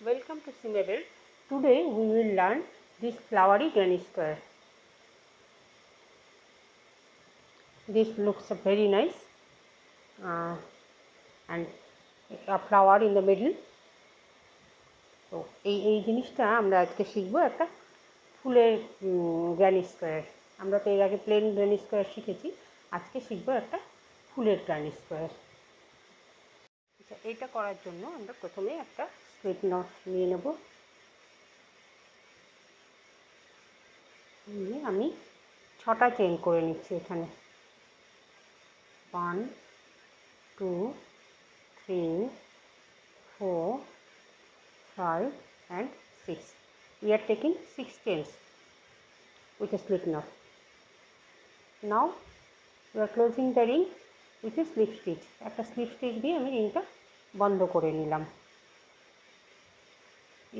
Welcome to Simable. Today we will learn this flowery granny square. This looks very nice and a flower in the middle. তো এই জিনিসটা আমরা আজকে শিখব একটা ফুলের গ্র্যানি স্কোয়ার। আমরা তো এর আগে প্লেন গ্র্যানি স্কোয়ার শিখেছি, আজকে শিখব একটা ফুলের গ্র্যানি স্কোয়ার। আচ্ছা, এইটা করার জন্য আমরা প্রথমে একটা স্লিপ নট নিয়ে নেব। নিয়ে আমি 6টা চেন করে নিচ্ছি এখানে। 1 2 3 4 5 and 6. We are taking 6 chains with a slip knot. Now we are closing the ring with a slip stitch. একটা slip stitch দিয়ে আমি রিংটা বন্ধ করে নিলাম।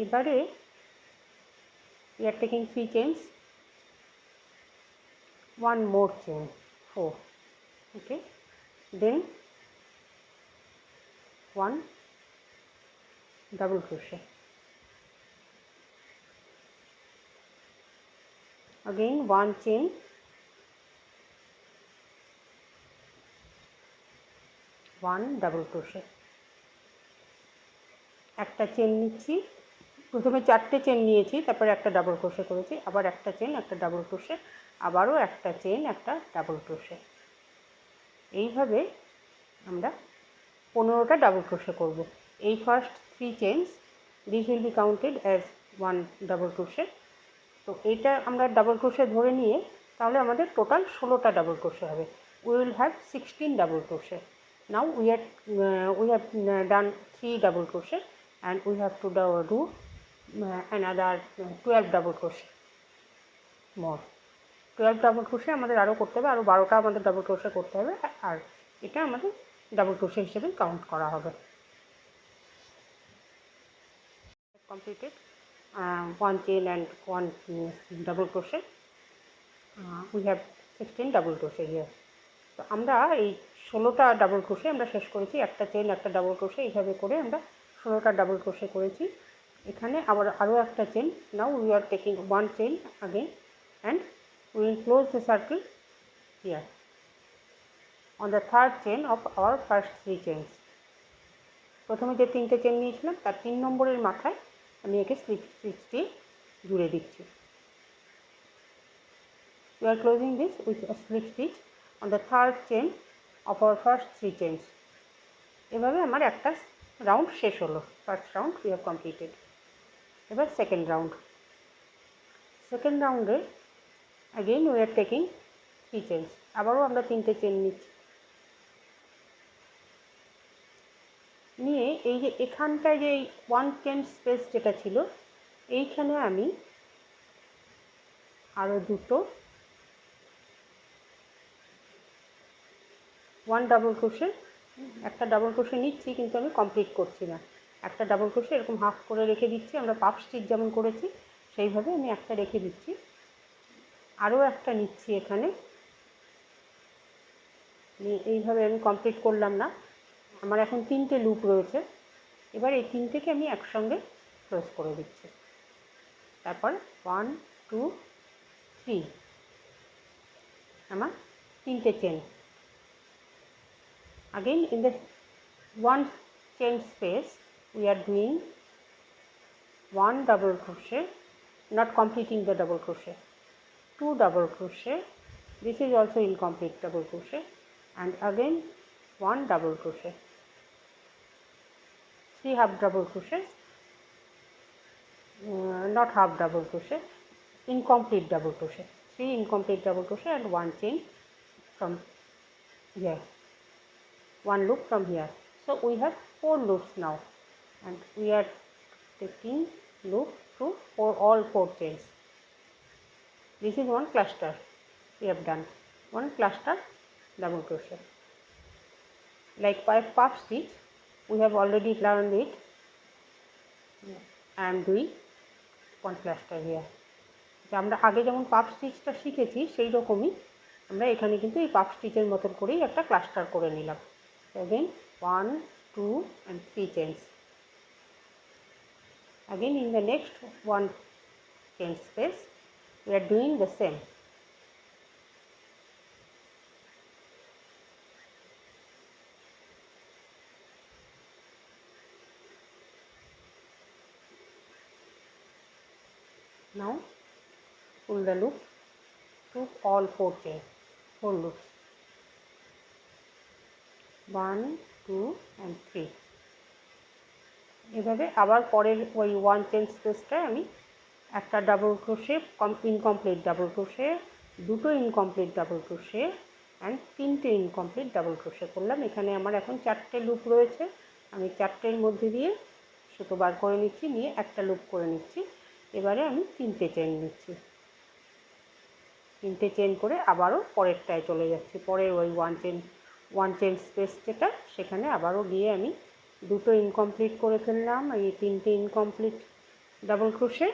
এবারে we are taking 3 chains, one more chain, 4. Okay, then 1 double crochet, again 1 chain, 1 double crochet, একটা chain নিচ্ছি। প্রথমে 4টে চেন নিয়েছি, তারপরে একটা ডাবল ক্রোশে করেছি, আবার একটা চেন, একটা ডাবল ক্রোশে, আবারও একটা চেন, একটা ডাবল ক্রোশে। এইভাবে আমরা 15টা ডাবল ক্রোশে করব। এই first 3 chains, this will be counted as 1 double crochet. তো এইটা আমরা ডাবল ক্রোশে ধরে নিয়ে তাহলে আমাদের টোটাল 16টা ডাবল ক্রোশে হবে। We will have 16 double crochet. Now we have done 3 double crochet and we have to do another 12 double crochet more. 12 double crochet আমাদের আরও করতে হবে, আরও 12টা আমাদের ডাবল ক্রোশে করতে হবে, আর এটা আমাদের ডাবল ক্রোশে হিসেবে কাউন্ট করা হবে। Completed 1 chain and 1 double crochet. We have 16 double crochet here. তো আমরা এই 16টা ডাবল ক্রোশে আমরা শেষ করেছি। একটা চেন, একটা ডাবল ক্রোশে, এইভাবে করে আমরা 16টা ডাবল ক্রোশে করেছি। এখানে আবার আরও একটা chain. Now we are taking 1 chain again and we will close the circle here on the third chain of our first 3 chains. প্রথমে যে 3টে চেন নিয়েছিলাম তার 3 নম্বরের মাথায় আমি একে স্লিপ স্টিচটি জুড়ে দিচ্ছি। We are closing this with a slip stitch on the third chain of our first 3 chains. এভাবে আমার একটা রাউন্ড শেষ হলো। First round we have completed. এবার সেকেন্ড রাউন্ড। সেকেন্ড রাউন্ডে again we are taking 3 chains. আবারও আমরা 3টে চেন নিচ্ছি। নিয়ে এই যে এখানটায় যে 1 চেন স্পেস যেটা ছিল, এইখানে আমি আরও দুটো 1 ডাবল ক্রোশে, একটা ডাবল ক্রোশে নিচ্ছি কিন্তু আমি কমপ্লিট করছি না। একটা ডাবল ক্রোশে এরকম হাফ করে রেখে দিচ্ছি, আমরা পাফ স্টিচ যেমন করেছি সেইভাবে আমি একটা রেখে দিচ্ছি। আরও একটা নিচ্ছি এখানে, এইভাবে আমি কমপ্লিট করলাম না। আমার এখন 3টে লুপ রয়েছে। এবার এই 3টেকে আমি একসঙ্গে ক্লোজ করে দিচ্ছি। তারপর 1 2 3 আমার 3টে chain. Again in the 1 chain space we are doing 1 double crochet, not completing the double crochet, 2 double crochet, this is also incomplete double crochet, and again 1 double crochet, 3 half double crochets, not half double crochet, incomplete double crochet, 3 incomplete double crochet and 1 chain from here, 1 loop from here. So we have 4 loops now and we are taking loop through all 4 chains. This is 1 cluster we have done, 1 cluster double crochet. Like puff stitch we have already learned it. I am doing 1 cluster here. আমরা আগে যেমন puff স্টিচটা শিখেছি সেই রকমই আমরা এখানে কিন্তু এই পাফ স্টিচের মতন করেই একটা ক্লাস্টার করে নিলাম। Again 1 2 and 3 chains. Again in the next one chain space we are doing the same. Now pull the loop to all 4 loops, 1 2 and 3. এভাবে আবার পরের ওই 1 চেন স্পেসটায় আমি একটা double crochet incomplete double crochet, দুটো ইনকমপ্লিট ডাবল ক্রোশে অ্যান্ড 3টে incomplete double crochet করলাম। এখানে আমার এখন 4টে লুপ রয়েছে, আমি 4টের মধ্যে দিয়ে সুতো বার করে নিচ্ছি, নিয়ে একটা লুপ করে নিচ্ছি। এবারে আমি 3টে চেন নিচ্ছি, 3টে চেন করে আবারও পরেরটায় চলে যাচ্ছি। পরের ওই 1 চেন স্পেস যেটা, সেখানে আবারও গিয়ে আমি দুটো ইনকমপ্লিট করে ফেললাম, এই 3টে ইনকমপ্লিট ডাবল ক্রোশে।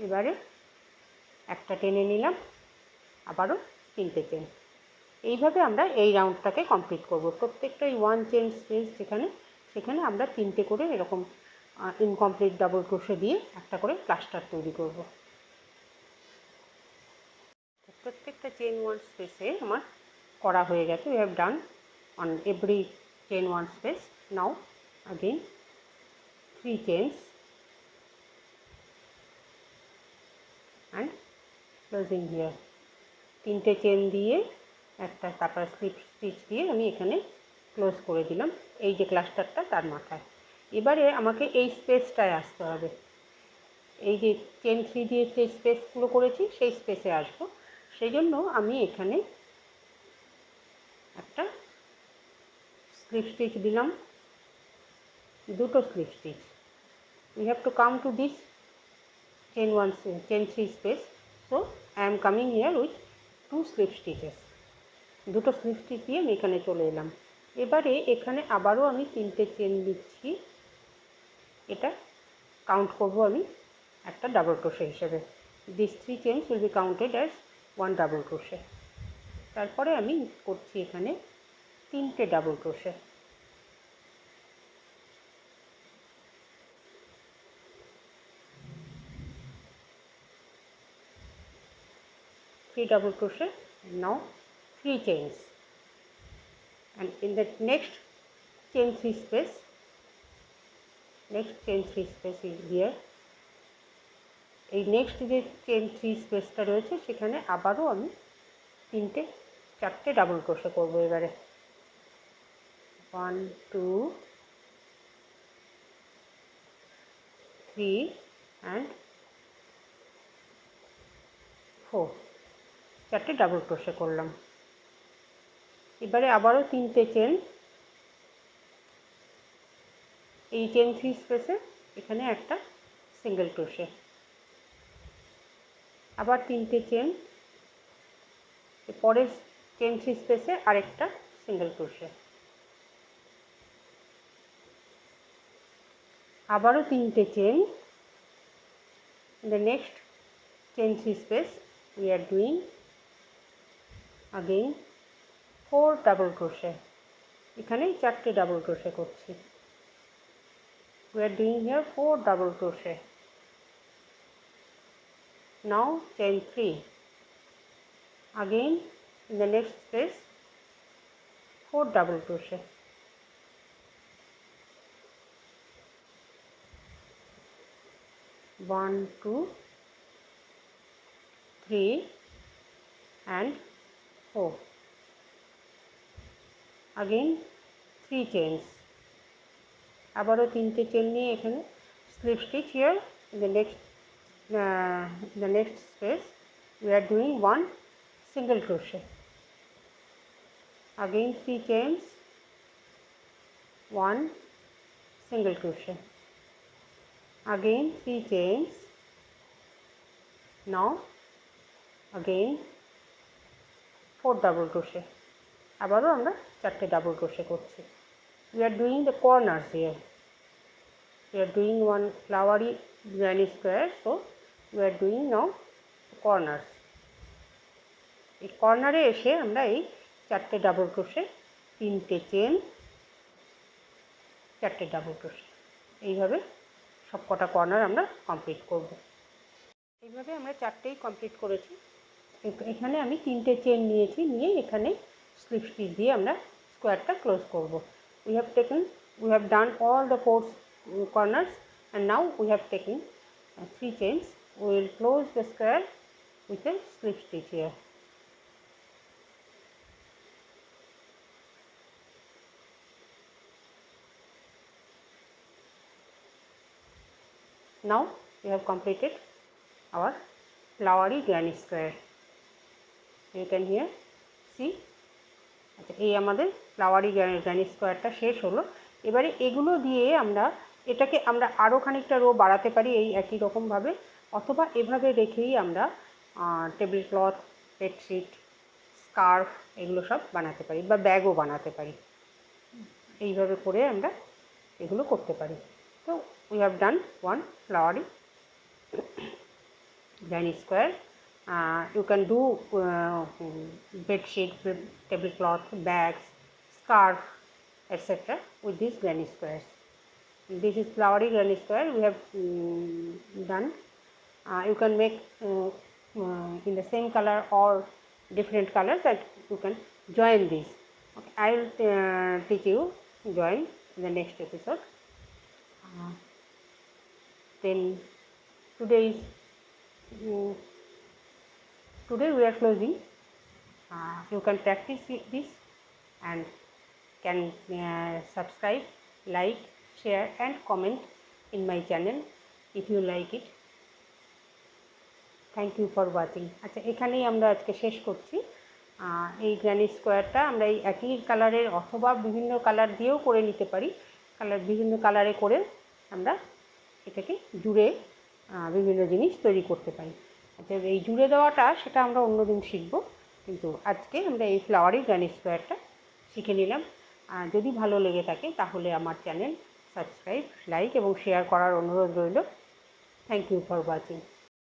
এবারে একটা টেনে নিলাম, আবারও 3টে চেন। এইভাবে আমরা এই রাউন্ডটাকে কমপ্লিট করব। প্রত্যেকটা এই 1 চেন স্পেস সেখানে আমরা 3টে করে এরকম ইনকমপ্লিট ডাবল ক্রোশে দিয়ে একটা করে ক্লাস্টার তৈরি করব। প্রত্যেকটা চেন 1 স্পেসে আমার করা হয়ে গেছে। we have done on every chain 1 space. Now again 3 chains and closing here. 3টে চেন দিয়ে একটা তারপর স্লিপ স্টিচ দিয়ে আমি এখানে ক্লোজ করে দিলাম, এই যে ক্লাস্টারটা তার মাথায়। এবারে আমাকে এই স্পেসটায় আসতে হবে, এই যে চেন 3 দিয়ে যে স্পেসগুলো করেছি সেই স্পেসে আসবো। সেই জন্য আমি এখানে একটা স্লিপ স্টিচ দিলাম, দুটো slip stitch. we have to come to this chain 3 space, so I am coming here with 2 slip stitches. দুটো স্লিপ স্টিচ দিয়ে আমি এখানে চলে এলাম। এবারে এখানে আবারও আমি 3টে চেন দিচ্ছি, এটা কাউন্ট করব আমি একটা ডাবল ক্রোশে হিসেবে। This 3 chains will be counted as 1 double crochet. তারপরে আমি করছি এখানে 3টে double crochet. 3 double crochet and now 3 chains, and in the next chain 3 space, next chain 3 space is here. এই নেক্সট যে চেন 3 স্পেসটা রয়েছে সেখানে আবারও আমি 4টে ডাবল ক্রোশে করব। এবারে 1 2 3 and 4, 4টে ডাবল ক্রোশে করলাম। এবারে আবারও 3টে চেন, এই চেন 3 স্পেসে এখানে একটা সিঙ্গেল ক্রোশে, আবার 3টে চেন, পরের চেন 3 স্পেসে আরেকটা সিঙ্গেল ক্রোশে, আবারও 3টে chain. in the next chain 3 space we are doing again 4 double crochet, এখানে 4টে ডাবল ক্রোশে করছি। we are doing here 4 double crochet. Now chain 3, again in the next space 4 double crochet, 1 2 3 and 4, again 3 chains, আবারও 3টে chain নিয়ে এখানে slip stitch here. In the next space we are doing 1 single crochet, again 3 chains, 1 single crochet, again 3 chains, now again 4 double crochet, আবারও আমরা 4টে double crochet করছি। we are doing the corners here, we are doing one flowery granny square, so we are doing now corners. এই কর্নারে এসে আমরা এই 4টে double crochet, 3টে chain, 4টে double crochet এইভাবে সব কটা কর্নার আমরা কমপ্লিট করব। এইভাবে আমরা চারটেই কমপ্লিট করেছি। এখানে আমি 3টে চেন নিয়েছি, নিয়ে এখানে স্লিপ স্টিচ দিয়ে আমরা স্কোয়ারটা ক্লোজ করব। we have done all the 4 corners and now we have taken 3 chains. We will close the square with a slip stitch here. Now we have completed our flowery granny square. You can here see. আচ্ছা, এই আমাদের flowery granny স্কোয়ারটা শেষ হলো। এবারে এগুলো দিয়ে এটাকে আমরা আরও খানিকটা রো বাড়াতে পারি এই একই রকমভাবে, অথবা এভাবে রেখেই আমরা টেবিল ক্লথ, বেডশিট, স্কার্ফ এগুলো সব বানাতে পারি, বা ব্যাগও বানাতে পারি। এইভাবে করে আমরা এগুলো করতে পারি। তো we have done one flowery granny square. You can do bed sheet, tablecloth, bags, scarf, etc. with these granny squares. This is flowery granny square we have done. You can make in the same color or different colors, that you can join these. Okay, I will teach you join in the next episode. Then today we are closing. You can practice this and can subscribe, like, share and comment in my channel if you like it. Thank you for watching. আচ্ছা, এখানেই আমরা আজকে শেষ করছি। এই granny স্কোয়ারটা আমরা এই একই কালারের অথবা বিভিন্ন কালার দিয়েও করে নিতে পারি। বিভিন্ন কালারে করে আমরা এটাকে জুড়ে বিভিন্ন জিনিস তৈরি করতে পারি। আচ্ছা, এই জুড়ে দেওয়াটা সেটা আমরা অন্যদিন শিখব, কিন্তু আজকে আমরা এই ফ্লাওয়ারি গ্র্যানি স্কোয়ারটা শিখে নিলাম। যদি ভালো লেগে থাকে তাহলে আমার চ্যানেল সাবস্ক্রাইব, লাইক এবং শেয়ার করার অনুরোধ রইল। Thank you for watching.